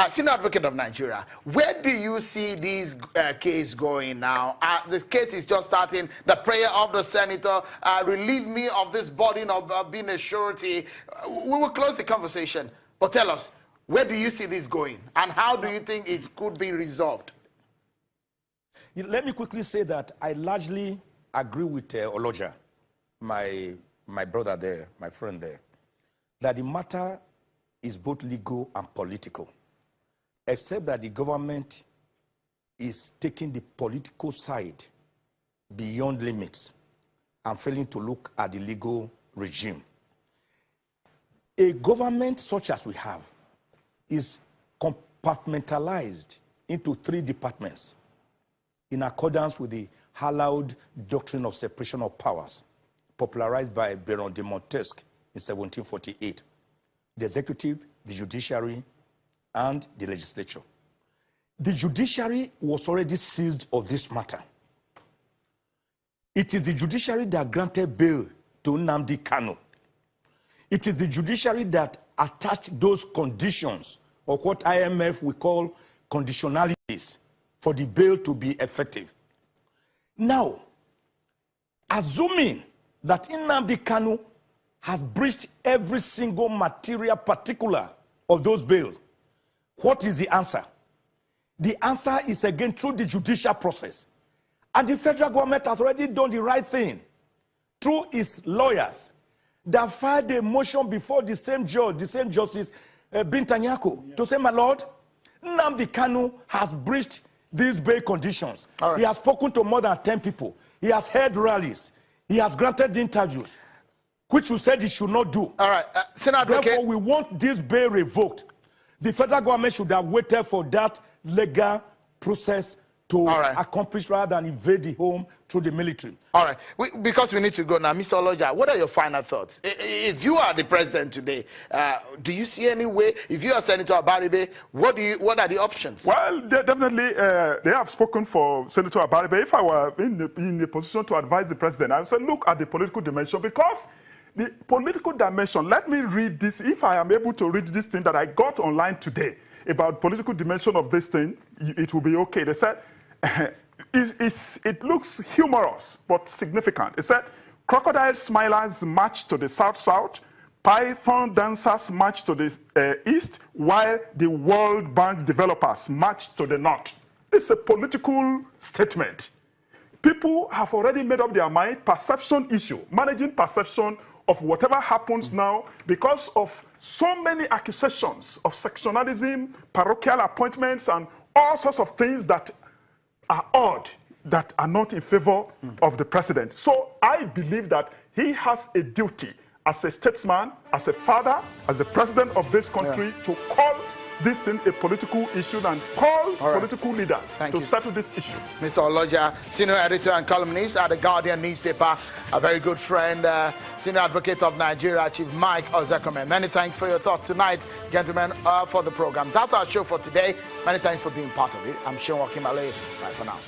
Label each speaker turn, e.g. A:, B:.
A: Senior Advocate of Nigeria, where do you see this case going now? This case is just starting. The prayer of the senator, relieve me of this burden of being a surety. We will close the conversation, but tell us, where do you see this going, and how do you think it could be resolved?
B: Let me quickly say that I largely agree with Oloja, my brother there, my friend there, that the matter is both legal and political, except that the government is taking the political side beyond limits and failing to look at the legal regime. A government such as we have is compartmentalized into 3 departments in accordance with the hallowed doctrine of separation of powers, popularized by Baron de Montesquieu in 1748. The executive, the judiciary, and the legislature. The judiciary was already seized of this matter. It is the judiciary that granted bail to Nnamdi Kanu. It is the judiciary that attached those conditions, or what IMF we call conditionalities, for the bail to be effective. Now, assuming that Nnamdi Kanu has breached every single material particular of those bails, what is the answer? The answer is again through the judicial process. And the federal government has already done the right thing through its lawyers that filed a motion before the same judge, the same Justice Bintanyako, to say, my lord, Nnamdi Kanu has breached these bail conditions. Right. He has spoken to more than 10 people. He has held rallies. He has granted interviews, which you said he should not do.
A: All right,
B: Therefore, we want this bail revoked. The federal government should have waited for that legal process to accomplish rather than invade the home through the military.
A: All right, because we need to go now. Mr. Oloja, what are your final thoughts? If you are the president today, do you see any way, if you are Senator Abaribe, what are the options?
C: Well, definitely, they have spoken for Senator Abaribe. If I were in the position to advise the president, I would say, look at the political dimension, because the political dimension, let me read this, if I am able to read this thing that I got online today about political dimension of this thing, it will be okay. They said, it looks humorous but significant. It said, crocodile smilers march to the south-south, python dancers march to the east, while the World Bank developers march to the north. It's a political statement. People have already made up their mind, perception issue, managing perception of whatever happens now, because of so many accusations of sectionalism, parochial appointments, and all sorts of things that are odd, that are not in favor of the president. So I believe that he has a duty as a statesman, as a father, as the president of this country, to call this thing a political issue and call political leaders to settle this issue.
A: Mr. Oloja, senior editor and columnist at the Guardian newspaper, a very good friend, senior advocate of Nigeria, Chief Mike Ozekome. Many thanks for your thoughts tonight, gentlemen, for the program. That's our show for today. Many thanks for being part of it. I'm Sean Wakimale. Bye for now.